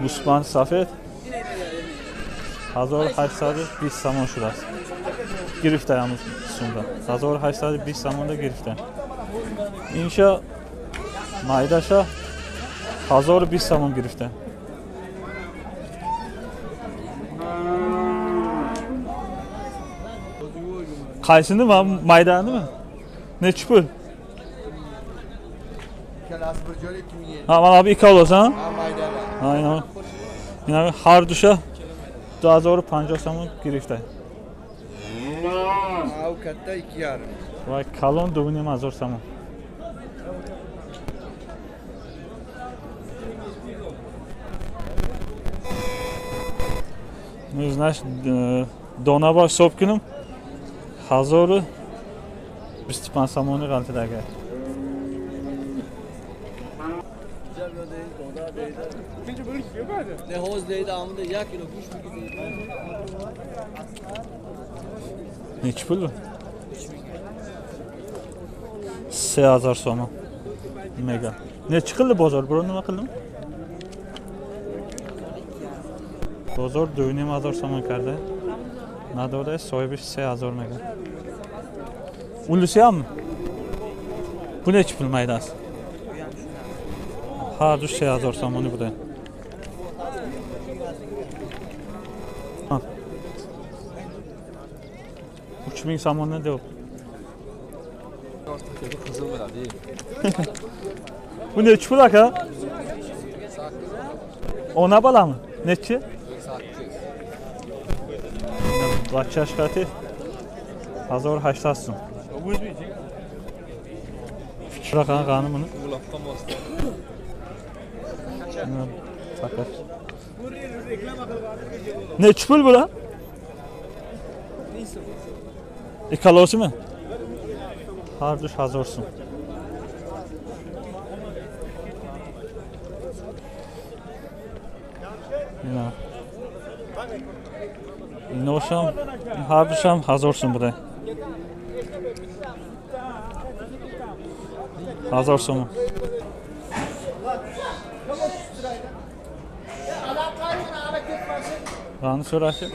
Gusman safed 1820 somon shurasi. Giriftayamiz shunda. 1820 somonda girifta. Insha maydasha 1020 somon girifta. Qaysini maydanimi? Nechi pul? Kalasi bir joy 2007. Ha, mana bu ikki olasan? Ha, maydalar. Aynen. Yine har dusha 2050 somon girifta. Ha, u katta 2,5. Vay kalon dubini mazur somon. Ну, знаешь, Donaboy Sobkinim 1025 somonni g'altidagi. Ne hoz deydi amında 1 kilo kuş mu deydi. Nechi pul bu? 3000 somon. Mega. Nechi qildi bozor? Biror nima qildimi? Bozor 2000 somon kardi. Nadore sohibi 3000 mega. Ulusi hammi? Bu nechi pul maydasi? Har 3000 somoni bu da. 3000 somonni deb. Kızıl mı değil? Bu nechi pul aka? Ona balami? Nechi? 800. Vachashkati 1800 so'm. Shunaqa qani buni? Faqat. Nechi pul bular? Ekolosimi? Har 1000 so'm. Mana. Nosham har dusham 1000 so'm bular. 1000 so'm. Qani so'rashi?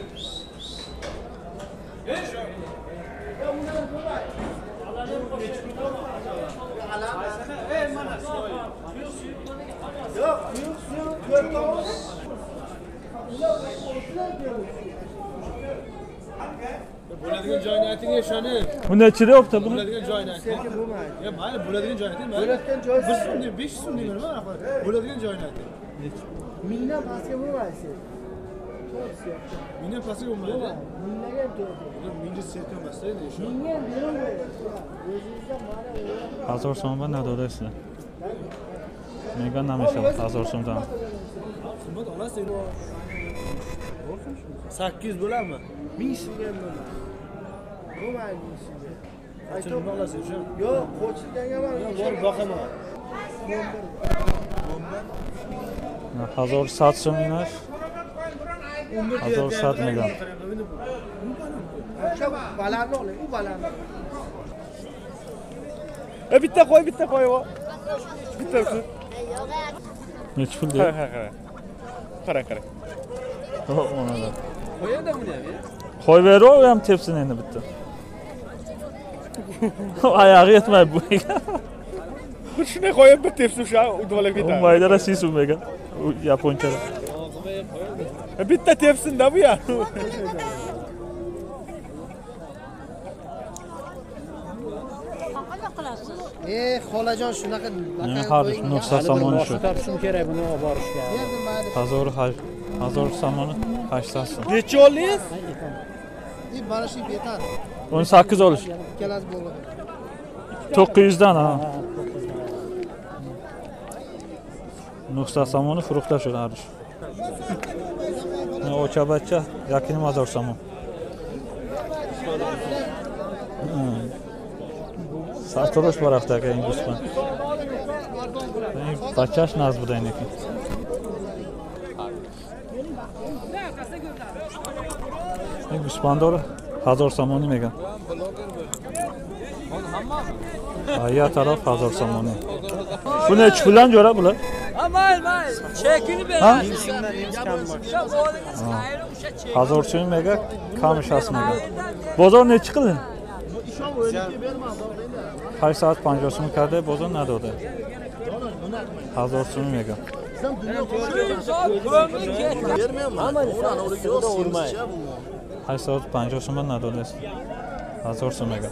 Bo'ladigan joyni ayting shuni. Bu nechi deyapti buni? Bo'ladigan joyni ayting. Ya mayli bo'ladigan joyni ayting. Bo'ladigan joy 1 so'm, 5 so'm deyman mana. Bo'ladigan joyni ayting. Mingdan pastga bo'lmaysiz. Mingdan pastga bo'lmaydi. Mingga to'g'ri. Mingga serkan emasda shu. Mingga berilmaydi. O'zingizga mana 1000 so'm bana do'daysizlar. Mega namisha 1000 so'mdan. Qimmat olasiz. 800 bo'ladimi? 1000 so'mga bo'lmaydi. Bo'lmaydi 1000 so'mga. Aytib olasiz shu. Yo'q, qo'chilganga mana. Bor boqaman. 1700 so'm emas. 1700 mega. Shu balandni oling, u balandni. Bitta qo'y. Bitta shu. Nechi pul deydi? Qara. Yo'q, ona da. Qo'yadi buni ham. Qo'yveri u ham tepsin endi bitta. Oyog'i yetmaydi bu. Shunday qo'yib bir tepsin shu udvolab U ketadi. mayda rasisi mega. U yaponchada. Bitta tepsin-da bu ya. Xolajon shunaqa Nima har 900 somoni shu. Topishim kerak buni olib borishga. Berdim mayli. 1000 somoni 800 so'm. Necha oldingiz? Mana shu yetar. 18 olish. Ikkalasi bo'ladi. 900 dan ha. 900 somoni fruktlar shu har. Ocha-bacha yakini 1000 somon. Sartarosh baraqdagi Ingusman. Bachash naz budayniki. Ingusmandor 1000 somoni megan. Ya taraf 1000 somoni. Bu nechi puldan jo'ra bular? Mayl. Çekini ver. Ha? Hayır, 1000 so'm mega, kamishasi mega. Bozor ne chiqildi? 8 soat 50 so'm kirdi, bozor ne dedi? 1000 so'm mega. Vermiyorum. 8 soat 50 so'm ne dedi? 1000 so'm mega.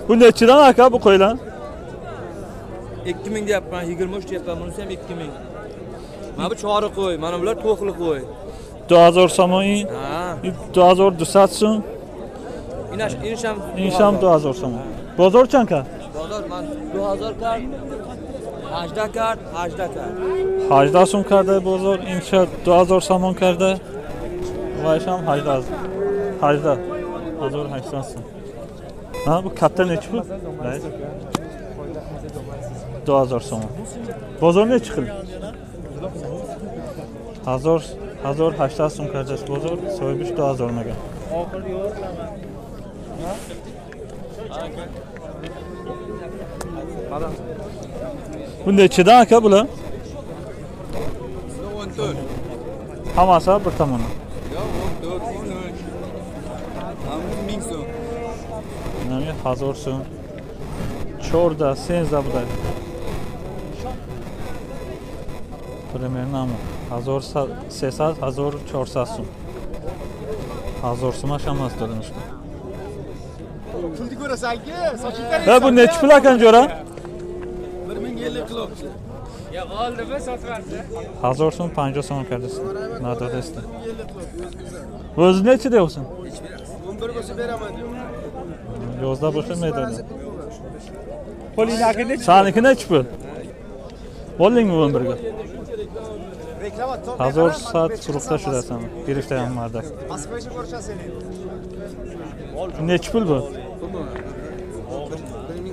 Bu nechidan aka bu qo'ylar? 2000 deyapman, 23 deyapman, bunisi ham 2000. Mana bu chori qo'y, mana bular to'qli qo'y. 2000 so'm, Ha. 2200 so'm, insham 2000 so'm. Bozor chanka? Bozor man 2000 kart. 18 kart. 18 so'm kirdi bozor, insha 2000 so'm kirdi. Va ham 18. 80 so'm. Ha bu katta nechi pul? 2000 so'm. Bozor nechi qildi? 1800 so'm kirdi bozor, so'yib 2000 mega. Bu nechidan aka bular? 14. Hammasi bir tomondan. Yo, 14, 13. Hamma 1000 so'm. Nami 1000 so'm. Chorda, senza buday. Примерно 1300, 1400 so'm. 1000 so'm hammasi to'lanish. Pulni ko'rasan-ki, soching qarang. Ha bu nechi pul ekan jo'ra? 1050 qilibdi. Ya oldi be sotib berdi. 1000 so'm 50 so'm kardisi. Nadodesda. O'zi nechi deyapsan? 11 bo'lsa beraman diyor. Yozda bo'lsa maydonda. Qo'lingdagi nechi? Saniki nechi pul? Bo'ldingmi 11ga? Reklama top. 1000 soat suruqda shurasan. Girishda ham marda. Moskvacha ko'rishasizlar. Nechi pul bu?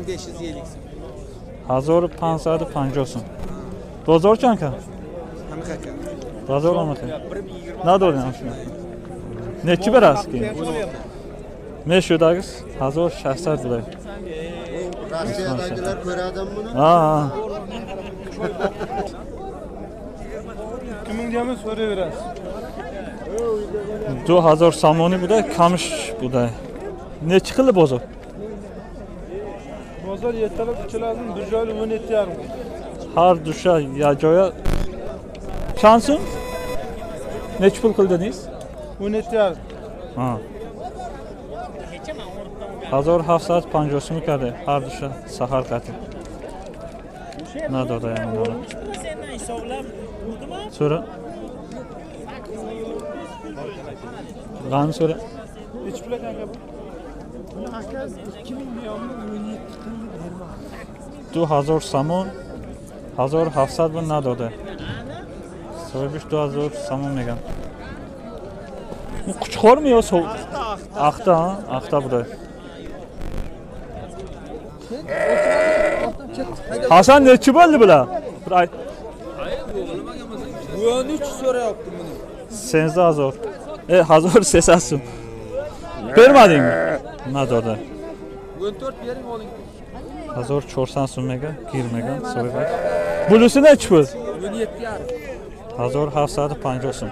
1550 so'm. 1550 so'm. Bozor chanka? Hamqaka. Bozor olmasa. Nado'dan shuna. Nechi berasiz keyin? Men shudagiz 1600 bo'ladi. Rossiyadagilar ko'radimi buni? Ha. 2000 deymiz so'rayverasiz. 2000 so'mni buda kamish buda. Nechi qildi bozor? Bozor ertalab uchilazim, bir joyli 17,5. Har dusha ya joya chansi? Nechi pul qildingiz? 17,5. Ha. 1750 so'm kirdi har dusha sahar qati. Nadoda ham bor. So'ra. Qani so'ra. Nechi pul ekan bu? Buni haqqas 2000 deyapman, 2000 so'm 1700 bu nadoda. So'yib 2000 so'm megan. Bu quchqormi yo so'v? Axta buda. Hasan nechi bo'ldi bular? Bir ayt. Bu 13 so'rayapti buni. 10000. 1600 so'm. Bermadingmi? Nadoda. 14 bering oling. 1400 so'mga girmagan so'yib. Bunisi nechi pul? 17,5. 1750 so'm.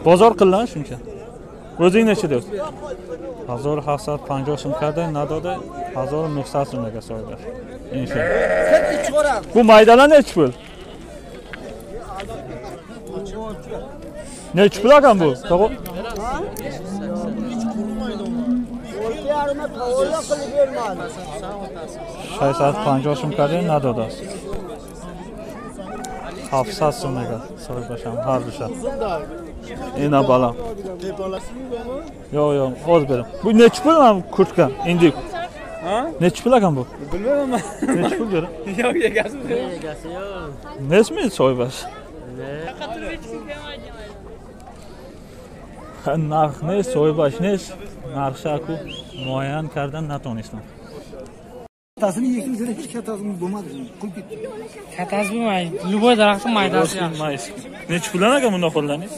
Bozor qilgan shuncha. O'zing necha deyapsan? 1750 so'm kirdi, nadoda 1900 so'mga so'yib. Inshaalloh. Bu maydalar nechi pul? Nechi pul ekan bu? To'g'ri. Yarına tavırla kılıp vermez. 650 so'm kirdi, nadoda. 700 so'mga so'yib ham har dusha. Ina balam. Yo'q, o'z berim. Bu nechi pul ham kurtka? Endi. Ha? Nechi pul ekan bu? Bilmayman. Nechi pul berim? Yo'q, egasi yo'q. Egasi yo'q. Nesmi so'ybash? Narx ne so'ybash ne? Narxshaku muayyan kardan natonisdan. Tasını yekin göre hiç katasını bulmadı. Kul gitti. Katasi bo'lmaydi. Любой daraxtning maydasi yaxshi. Nechi puldan ekan bunda qo'llangiz?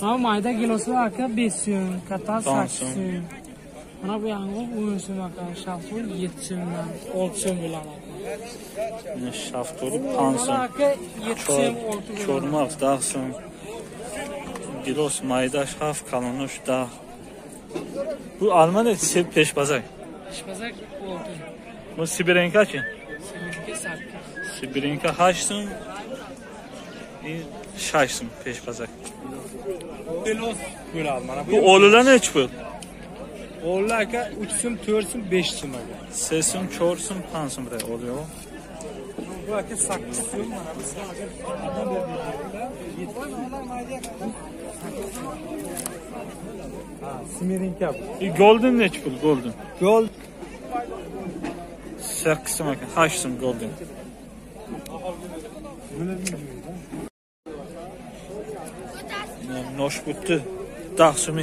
Ama mayda kilosu aka 5 so'm, katta 8 Tamam, so'm. Mana bu yangi 10 so'm aka, shaffof 7 so'mdan 6 so'm bo'ladi. Shaftoli 5 so'm. Aka 7 so'm 6 so'm. Chormaq 10 so'm. Gilos mayda shaf kalonush 10. Bu alma ne? Peshbazak. Peshbazak 6. Bu Sibirenka-chi? Sibirinka 8. Sibirenka 8 so'm. 6 so'm peshbazak. Kilos bo'ladi mana bu. Bu o'lilar nechi pul? O'g'illar aka 3 so'm, 4 so'm, 5 so'm aka. 3 so'm, 4 so'm, 5 so'm birey oluyor. Bu aka 8 so'm mana bu. Ha, Smirinka bu. Golden nechi pul? Golden. Gold 8 so'm ekan, 8 so'm golden. Nosh butdi. 10 so'm.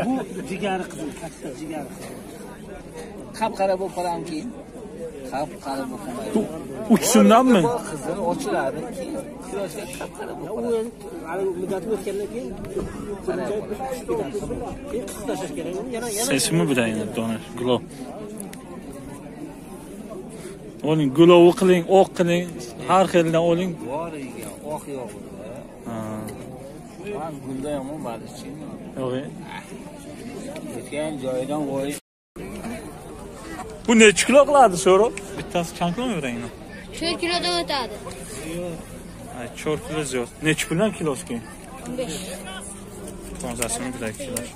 Bu jigari qizil, katta jigari qizil. Qap-qara bo'lib qolam keyin. Qap-qara bo'lib qoladi. Bu 3 so'mdanmi? Qizil ochiladi, keyin quyoshga qap-qara bo'lib qoladi. Hali muddatni o'tgandan keyin keyin qisib tashlash kerak. Yana Sesimi bilayini donash, gulo. Oling gulovi qiling, oq qiling, har xildan oling. bor ekan, oq yo'q. Ha, Men gulda yomon baliqchi. yo'q. O'tgan joyidan voy. Bu nechi kilo qiladi so'roq? Bittasi kam kilomi? 4 kilodan o'tadi. Ay, 4 kilo ziyod. Nechi puldan kilosi keyin? 15. Tozasini bilay kilosi.